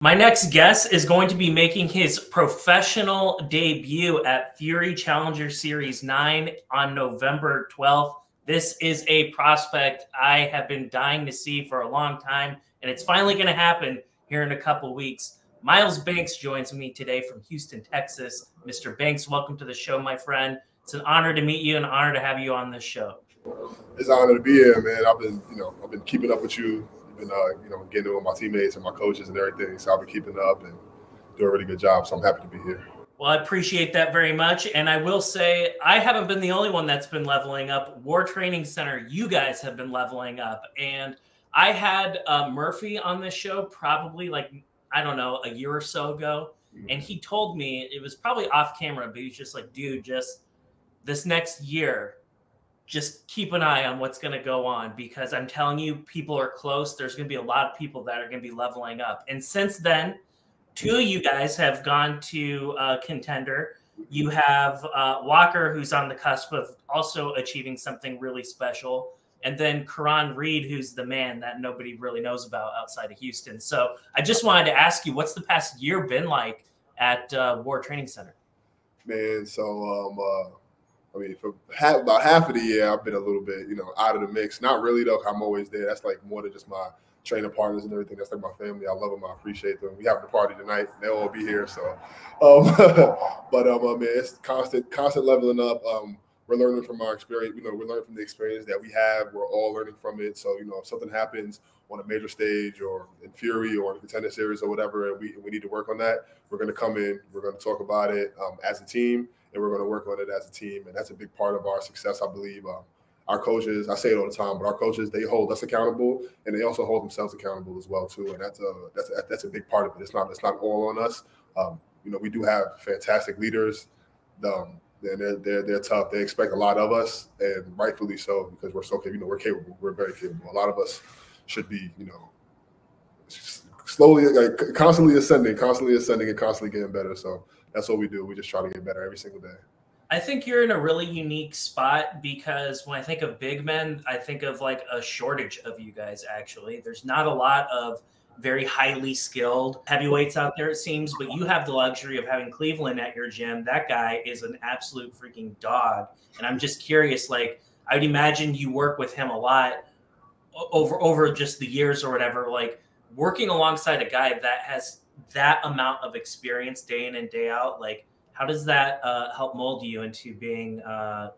My next guest is going to be making his professional debut at Fury Challenger Series 9 on November 12th. This is a prospect I have been dying to see for a long time, and it's finally going to happen here in a couple weeks. Miles Banks joins me today from Houston, Texas. Mr. Banks, welcome to the show, my friend. It's an honor to meet you and an honor to have you on this show. It's an honor to be here, man. I've been keeping up with you. Been getting with my teammates and my coaches and everything. So I've been keeping up and doing a really good job. So I'm happy to be here. Well, I appreciate that very much. And I will say I haven't been the only one that's been leveling up. War Training Center, you guys have been leveling up. And I had Murphy on this show probably a year or so ago. And he told me, it was probably off camera, but he was just like, dude, just this next year, just keep an eye on what's going to go on, because I'm telling you, people are close. There's going to be a lot of people that are going to be leveling up. And since then, two of you guys have gone to Contender. You have Walker, who's on the cusp of also achieving something really special. And then Karan Reed, who's the man that nobody really knows about outside of Houston. So I just wanted to ask you, what's the past year been like at War Training Center? Man, so for about half of the year, I've been a little bit, out of the mix. Not really, though. I'm always there. That's like more than just my training partners and everything. That's like my family. I love them. I appreciate them. We have the party tonight. They'll all be here. So, man, it's constant leveling up. We're learning from our experience. We're learning from the experience that we have. We're all learning from it. So, if something happens on a major stage or in Fury or in Contender Series or whatever, and we need to work on that, we're going to come in. We're going to talk about it as a team. And we're going to work on it as a team. And that's a big part of our success, I believe. Our coaches, I say it all the time, but our coaches, they hold us accountable, and they also hold themselves accountable as well, too. And that's a big part of it. It's not all on us. We do have fantastic leaders. They're tough. They expect a lot of us, and rightfully so, because we're so capable. We're capable. We're very capable. A lot of us should be, slowly, constantly ascending, and constantly getting better. So that's what we do. We just try to get better every single day. I think you're in a really unique spot, because when I think of big men, I think of like a shortage of you guys, actually. There's not a lot of very highly skilled heavyweights out there, it seems, but you have the luxury of having Cleveland at your gym. That guy is an absolute freaking dog. And I'm just curious, I would imagine you work with him a lot over just the years or whatever, working alongside a guy that has that amount of experience day in and day out. How does that help mold you into being, a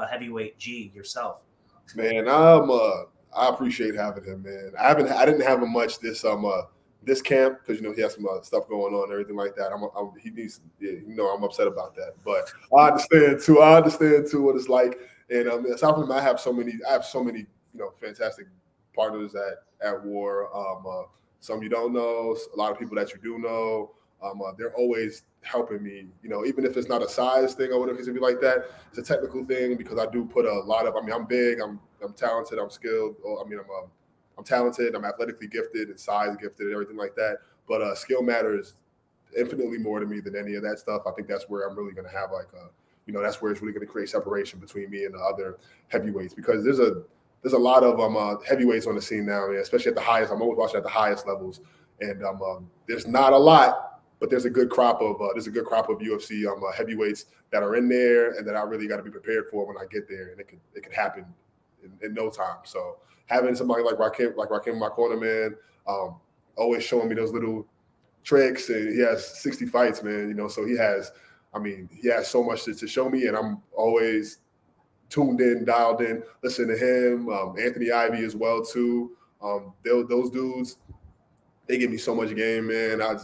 heavyweight G yourself? Man, I appreciate having him, man. I didn't have him much this camp, because he has some stuff going on and everything like that. I'm upset about that, but I understand too what it's like. And aside from him, I have so many fantastic partners at War. Some you don't know, a lot of people that you do know. They're always helping me, even if it's not a size thing or whatever it's gonna be like that. It's a technical thing, because I do put a lot of, I'm big, I'm talented, I'm skilled. I'm talented, I'm athletically gifted and size gifted and everything like that. But skill matters infinitely more to me than any of that stuff. I think that's where I'm really gonna have that's where it's really gonna create separation between me and the other heavyweights, because there's a lot of heavyweights on the scene now, man, especially at the highest. I'm always watching at the highest levels, and there's not a lot, but there's a good crop of UFC heavyweights that are in there, and that I really got to be prepared for when I get there, and it could happen in no time. So having somebody like Rakim in my corner, man, always showing me those little tricks, and he has 60 fights, man. So he has so much to show me, and I'm always tuned in, dialed in, listen to him. Anthony Ivy as well too. Those dudes, they give me so much game, man. I'll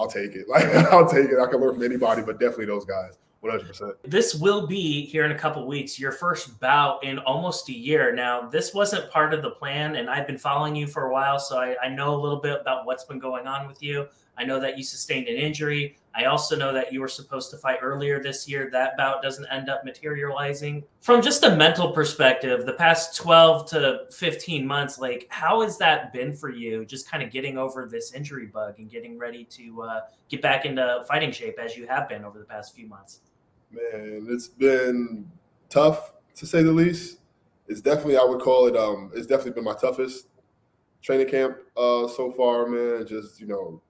take it. I'll take it. I can learn from anybody, but definitely those guys, 100%. This will be here in a couple of weeks, your first bout in almost a year. Now, this wasn't part of the plan, and I've been following you for a while, so I know a little bit about what's been going on with you. I know that you sustained an injury. I also know that you were supposed to fight earlier this year. That bout doesn't end up materializing. From just a mental perspective, the past 12 to 15 months, how has that been for you, just kind of getting over this injury bug and getting ready to get back into fighting shape as you have been over the past few months? Man, it's been tough, to say the least. It's definitely, I would call it, it's definitely been my toughest training camp so far, man. Just, you know,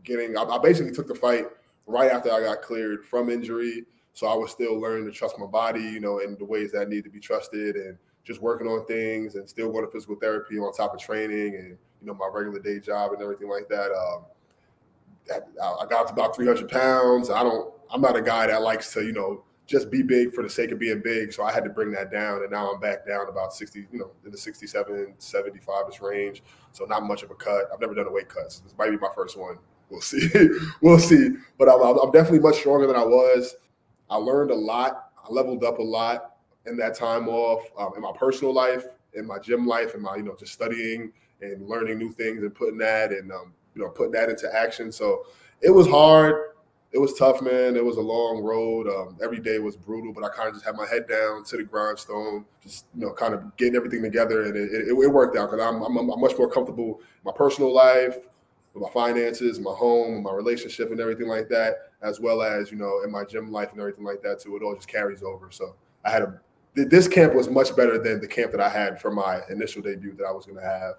I basically took the fight right after I got cleared from injury. So I was still learning to trust my body, you know, in the ways that I need to be trusted, and just working on things and still going to physical therapy on top of training and, you know, my regular day job and everything like that. I got to about 300 pounds. I'm not a guy that likes to, you know, just be big for the sake of being big. So I had to bring that down, and now I'm back down about 60, you know, in the 67, 75-ish range. So not much of a cut. I've never done a weight cut. So this might be my first one. We'll see. We'll see. But I'm definitely much stronger than I was. I learned a lot. I leveled up a lot in that time off, in my personal life, in my gym life, and my, you know, just studying and learning new things and putting that and, you know, putting that into action. So it was hard. It was tough, man. It was a long road. Every day was brutal, but I kind of just had my head down to the grindstone, just, you know, kind of getting everything together. And it worked out because I'm much more comfortable in my personal life, with my finances, my home, my relationship and everything like that, as well as, you know, in my gym life and everything like that too. It all just carries over. So this camp was much better than the camp that I had for my initial debut that I was going to have.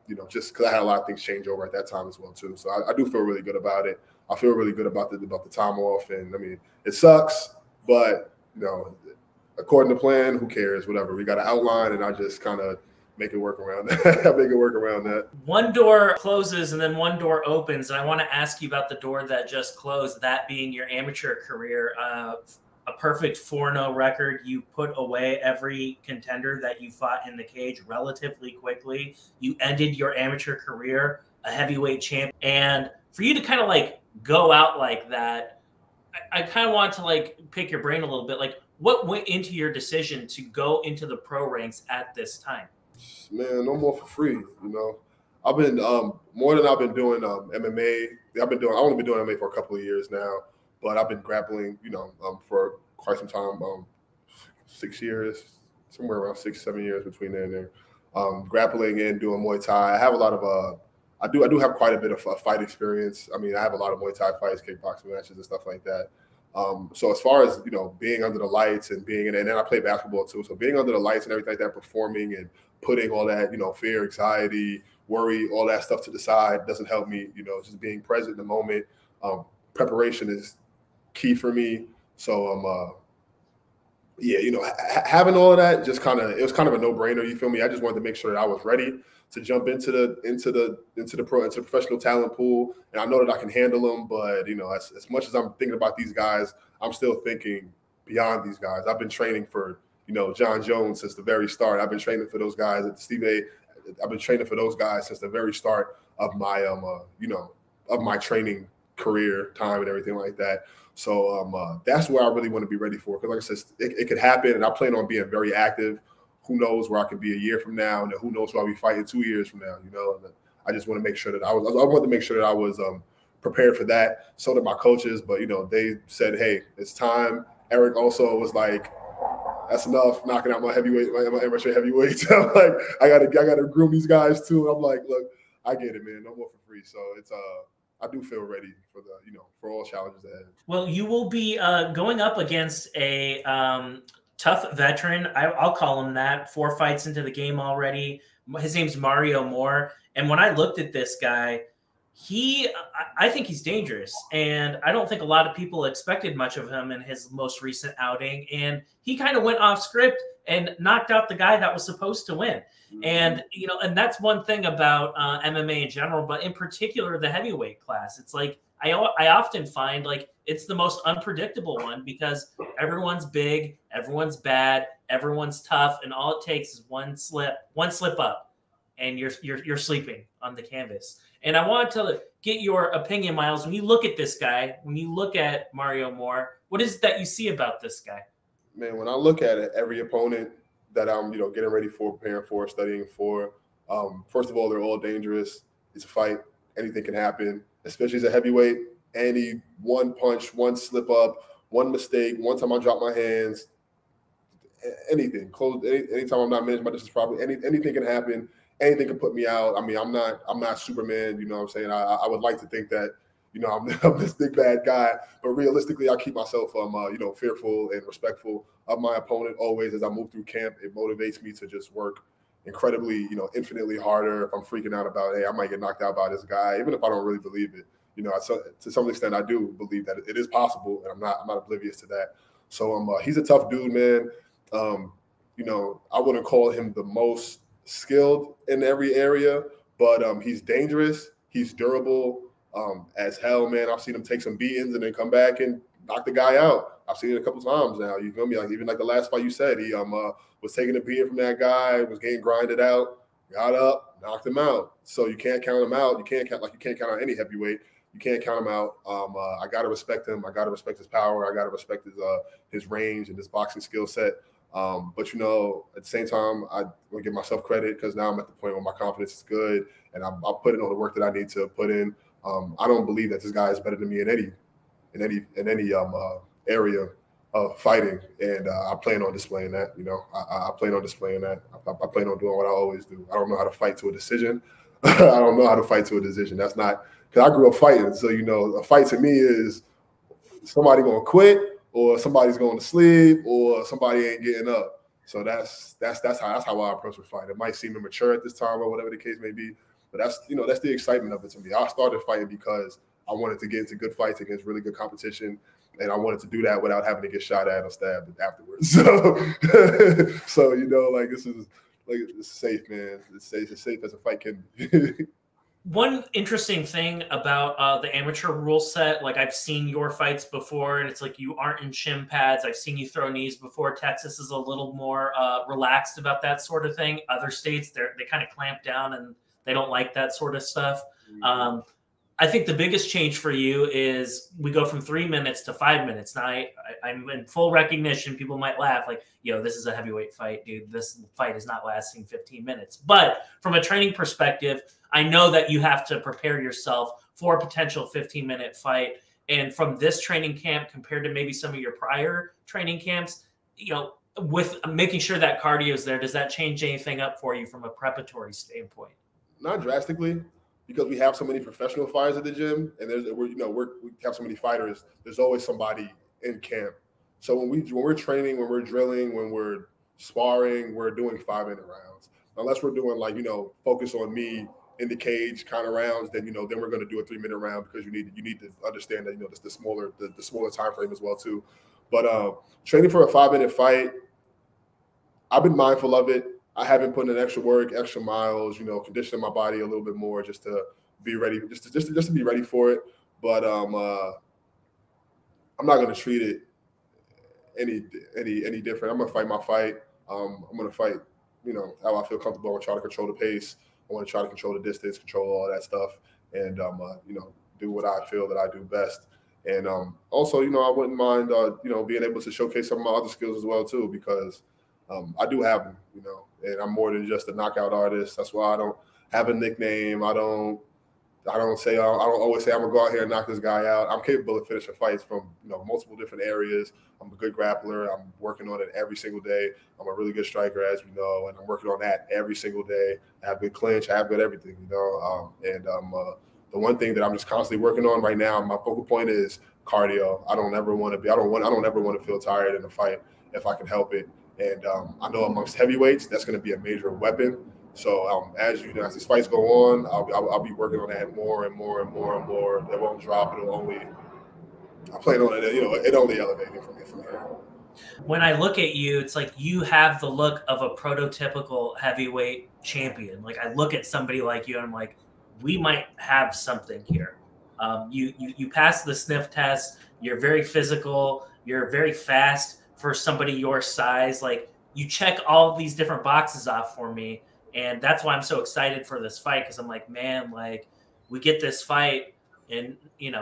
You know, just because I had a lot of things change over at that time as well too. So I do feel really good about it. I feel really good about the time off. And I mean, it sucks, but, you know, according to plan, who cares? Whatever. We got an outline, and I just kind of make it work around that. Make it work around that. One door closes and then one door opens. And I want to ask you about the door that just closed, that being your amateur career. A perfect 4-0 record. You put away every contender that you fought in the cage relatively quickly. You ended your amateur career a heavyweight champ. And for you to kind of like go out like that, I kind of want to like pick your brain a little bit. Like, what went into your decision to go into the pro ranks at this time? Man, no more for free. You know, I've been more than I've been doing MMA. I've only been doing MMA for a couple of years now, but I've been grappling, you know, for quite some time. 6 years, somewhere around 6-7 years between there and there. Grappling and doing Muay Thai. I have a lot of I do have quite a bit of fight experience. I mean, I have a lot of Muay Thai fights, kickboxing matches, and stuff like that. So as far as, you know, being under the lights and being in, and then I play basketball too. So being under the lights and everything like that, performing and putting all that, you know, fear, anxiety, worry, all that stuff to the side doesn't help me. You know, just being present in the moment. Preparation is key for me. So yeah, you know, having all of that it was kind of a no-brainer. You feel me? I just wanted to make sure that I was ready to jump into the professional talent pool, and I know that I can handle them. But, you know, as much as I'm thinking about these guys, I'm still thinking beyond these guys. I've been training for, you know, John Jones since the very start. I've been training for those guys at Steve A. I've been training for those guys since the very start of my you know, of my training career time and everything like that. So that's where I really want to be ready for. Because like I said, it could happen, and I plan on being very active. Who knows where I could be a year from now, and who knows where I'll be fighting 2 years from now, you know? And I just want to make sure that I wanted to make sure that I was prepared for that. So did my coaches, but, you know, they said, hey, it's time. Eric also was like, that's enough knocking out my heavyweight, my amateur heavyweights. I'm like, I gotta groom these guys too. And I'm like, look, I get it, man. No more for free. So it's I do feel ready for the, you know, for all challenges ahead. Well, you will be going up against a tough veteran. I'll call him that. 4 fights into the game already. His name's Mario Moore. And when I looked at this guy, I think he's dangerous. And I don't think a lot of people expected much of him in his most recent outing. And he kind of went off script and knocked out the guy that was supposed to win. And, you know, and that's one thing about MMA in general, but in particular, the heavyweight class. It's like, I often find like it's the most unpredictable one because everyone's big, everyone's bad, everyone's tough, and all it takes is one slip up, and you're sleeping on the canvas. And I want to get your opinion, Miles. When you look at this guy, when you look at Mario Moore, what is it that you see about this guy? Man, when I look at it, every opponent that I'm, you know, getting ready for, preparing for, studying for, first of all, they're all dangerous. It's a fight. Anything can happen, especially as a heavyweight. Any one punch, one slip up, one mistake, one time I drop my hands, anything. Anytime I'm not managing my distance properly, anything can happen. Anything can put me out. I mean, I'm not Superman. You know what I'm saying? I would like to think that, you know, I'm this big bad guy, but realistically, I keep myself, you know, fearful and respectful of my opponent always as I move through camp. It motivates me to just work incredibly, you know, infinitely harder. If I'm freaking out about, hey, I might get knocked out by this guy, even if I don't really believe it, you know, to some extent, I do believe that it is possible, and I'm not oblivious to that. So he's a tough dude, man. You know, I wouldn't call him the most skilled in every area, but he's dangerous. He's durable as hell, man. I've seen him take some beatings and then come back and knock the guy out. I've seen it a couple times now. You feel me? Like even like the last fight you said, he was taking a beating from that guy, was getting grinded out, got up, knocked him out. So you can't count him out. You can't count out any heavyweight. You can't count him out. I gotta respect him. I gotta respect his power. I gotta respect his range and his boxing skill set. But you know, at the same time, I want to give myself credit because now I'm at the point where my confidence is good, and I'm putting all the work that I need to put in. I don't believe that this guy is better than me in any area of fighting, and I plan on displaying that. You know, I plan on displaying that. I plan on doing what I always do. I don't know how to fight to a decision. I don't know how to fight to a decision. That's not because I grew up fighting. So you know, a fight to me is somebody going to quit, or somebody's going to sleep, or somebody ain't getting up. So that's how I approach a fight. It might seem immature at this time or whatever the case may be, but that's the excitement of it to me. I started fighting because I wanted to get into good fights against really good competition, and I wanted to do that without having to get shot at or stabbed afterwards. So you know, like it's safe, man. It's safe as a fight can be. One interesting thing about the amateur rule set, like I've seen your fights before, and it's like you aren't in shin pads. I've seen you throw knees before. Texas is a little more relaxed about that sort of thing. Other states, they kind of clamp down and they don't like that sort of stuff. Mm-hmm. I think the biggest change for you is we go from 3 minutes to 5 minutes. Now, I'm in full recognition. People might laugh like, yo, this is a heavyweight fight, dude. This fight is not lasting 15 minutes. But from a training perspective, I know that you have to prepare yourself for a potential 15-minute fight. And from this training camp compared to maybe some of your prior training camps, you know, with making sure that cardio is there, does that change anything up for you from a preparatory standpoint? Not drastically. Because we have so many professional fighters at the gym, and we have so many fighters. There's always somebody in camp. So when we're training, when we're drilling, when we're sparring, we're doing 5-minute rounds. Unless we're doing like focus on me in the cage kind of rounds, then then we're going to do a 3-minute round because you need to understand that the smaller time frame as well too. But training for a 5-minute fight, I've been mindful of it. I haven't put in extra work, extra miles, conditioning my body a little bit more just to be ready, just to be ready for it. But I'm not going to treat it any different. I'm going to fight my fight. I'm going to fight, how I feel comfortable. I want to try to control the pace. I want to try to control the distance, control all that stuff, and do what I feel that I do best. And also, I wouldn't mind, being able to showcase some of my other skills as well too, because I do have them, and I'm more than just a knockout artist. That's why I don't have a nickname. I don't always say I'm gonna go out here and knock this guy out. I'm capable of finishing fights from multiple different areas. I'm a good grappler. I'm working on it every single day. I'm a really good striker, as we know, and I'm working on that every single day. I have good clinch. I have good everything, the one thing that I'm just constantly working on right now, my focal point is cardio. I don't ever want to feel tired in a fight if I can help it. And I know amongst heavyweights, that's going to be a major weapon. So as these fights go on, I'll be working on that more and more and more and more. It won't drop. I plan on it. It only elevating from here. When I look at you, it's like you have the look of a prototypical heavyweight champion. Like I look at somebody like you, and I'm like, we might have something here. You pass the sniff test. You're very physical. You're very fast. For somebody your size, like you check all these different boxes off for me. And that's why I'm so excited for this fight. Cause I'm like, man, like we get this fight and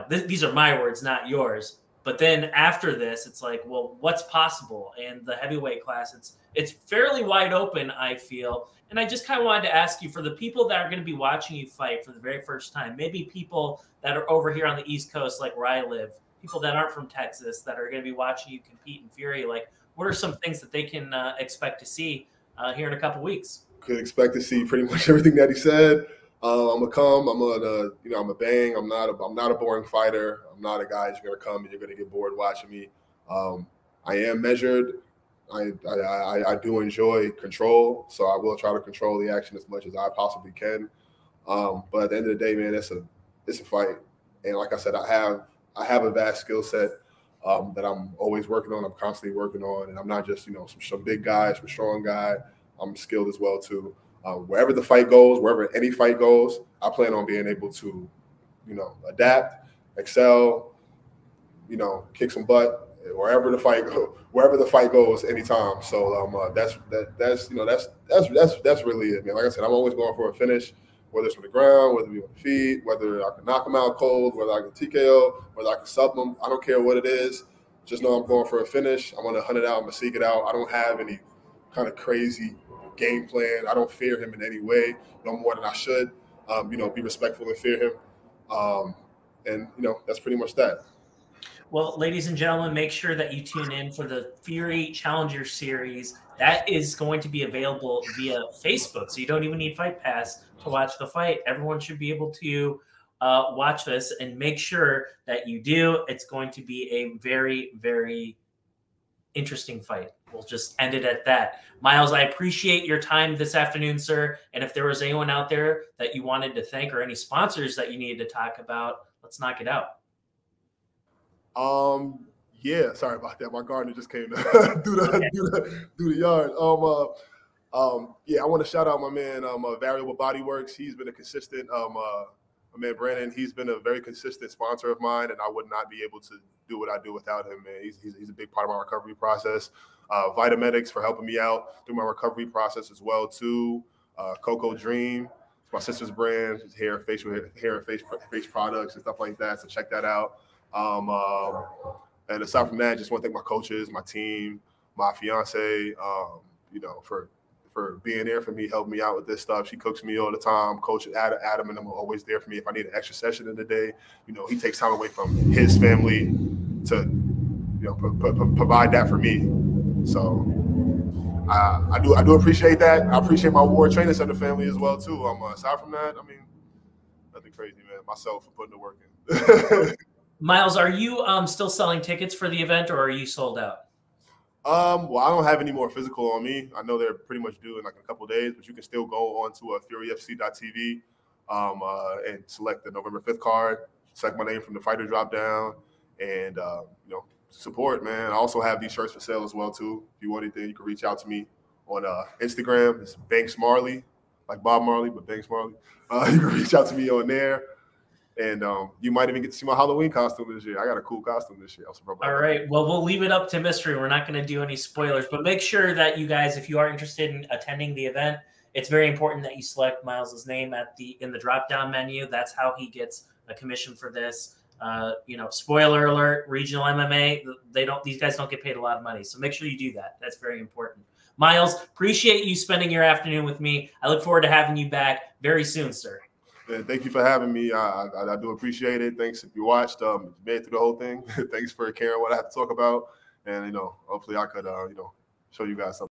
these are my words, not yours. But then after this, it's like, well, what's possible? And the heavyweight class, it's fairly wide open, I feel. And I just kind of wanted to ask you, for the people that are going to be watching you fight for the very first time, maybe people that are over here on the East Coast, like where I live, people that aren't from Texas that are going to be watching you compete in Fury, like what are some things that they can expect to see here in a couple weeks? Could expect to see pretty much everything that he said. I'm gonna come. I'm a bang. I'm not a boring fighter. I'm not a guy who's gonna come and you're gonna get bored watching me. I am measured. I do enjoy control, so I will try to control the action as much as I possibly can. But at the end of the day, man, it's a fight, and like I said, I have a vast skill set that I'm always working on. I'm constantly working on, and I'm not just some big guy, some strong guy. I'm skilled as well too. Wherever the fight goes, wherever any fight goes, I plan on being able to, adapt, excel, kick some butt wherever the fight goes, anytime. So that's really it, man. Like I said, I'm always going for a finish, whether it's on the ground, whether it be on the feet, whether I can knock them out cold, whether I can TKO, whether I can sub them. I don't care what it is. Just know I'm going for a finish. I'm going to hunt it out. I'm going to seek it out. I don't have any kind of crazy game plan. I don't fear him in any way, no more than I should. Be respectful and fear him. And that's pretty much that. Well, ladies and gentlemen, make sure that you tune in for the Fury Challenger Series. That is going to be available via Facebook, so you don't even need Fight Pass to watch the fight. Everyone should be able to watch this, and make sure that you do. It's going to be a very, very interesting fight. We'll just end it at that. Miles, I appreciate your time this afternoon, sir. And if there was anyone out there that you wanted to thank or any sponsors that you needed to talk about, let's knock it out. Yeah, sorry about that. My gardener just came to do the yard. Yeah, I want to shout out my man, Variable Body Works. He's been a consistent, my man Brandon. He's been a very consistent sponsor of mine, and I would not be able to do what I do without him, man. He's a big part of my recovery process. Vitamedics for helping me out through my recovery process as well too. Coco Dream, it's my sister's brand, hair and face products and stuff like that. So check that out. And aside from that, just want to thank my coaches, my team, my fiance, for being there for me, helping me out with this stuff. She cooks me all the time. Coach Adam and them are always there for me if I need an extra session in the day. He takes time away from his family to, provide that for me. So I do appreciate that. I appreciate my War Training Center family as well too. Aside from that, I mean, nothing crazy, man. Myself for putting the work in. Miles, are you still selling tickets for the event, or are you sold out? Well, I don't have any more physical on me. I know they're pretty much due in like a couple of days, but you can still go on to furyfc.tv and select the November 5th card, select my name from the fighter drop down, and support, man. I also have these shirts for sale as well too. If you want anything, you can reach out to me on Instagram. It's Banks Marley, like Bob Marley, but Banks Marley. You can reach out to me on there. And you might even get to see my Halloween costume this year. I got a cool costume this year. All right. Well, we'll leave it up to mystery. We're not going to do any spoilers, but make sure that you guys, if you are interested in attending the event, it's very important that you select Miles's name in the drop-down menu. That's how he gets a commission for this. Spoiler alert, regional MMA, these guys don't get paid a lot of money. So make sure you do that. That's very important. Miles, appreciate you spending your afternoon with me. I look forward to having you back very soon, sir. Man, thank you for having me. I do appreciate it. Thanks if you watched, made it through the whole thing. Thanks for caring what I have to talk about. And, hopefully I could, show you guys something.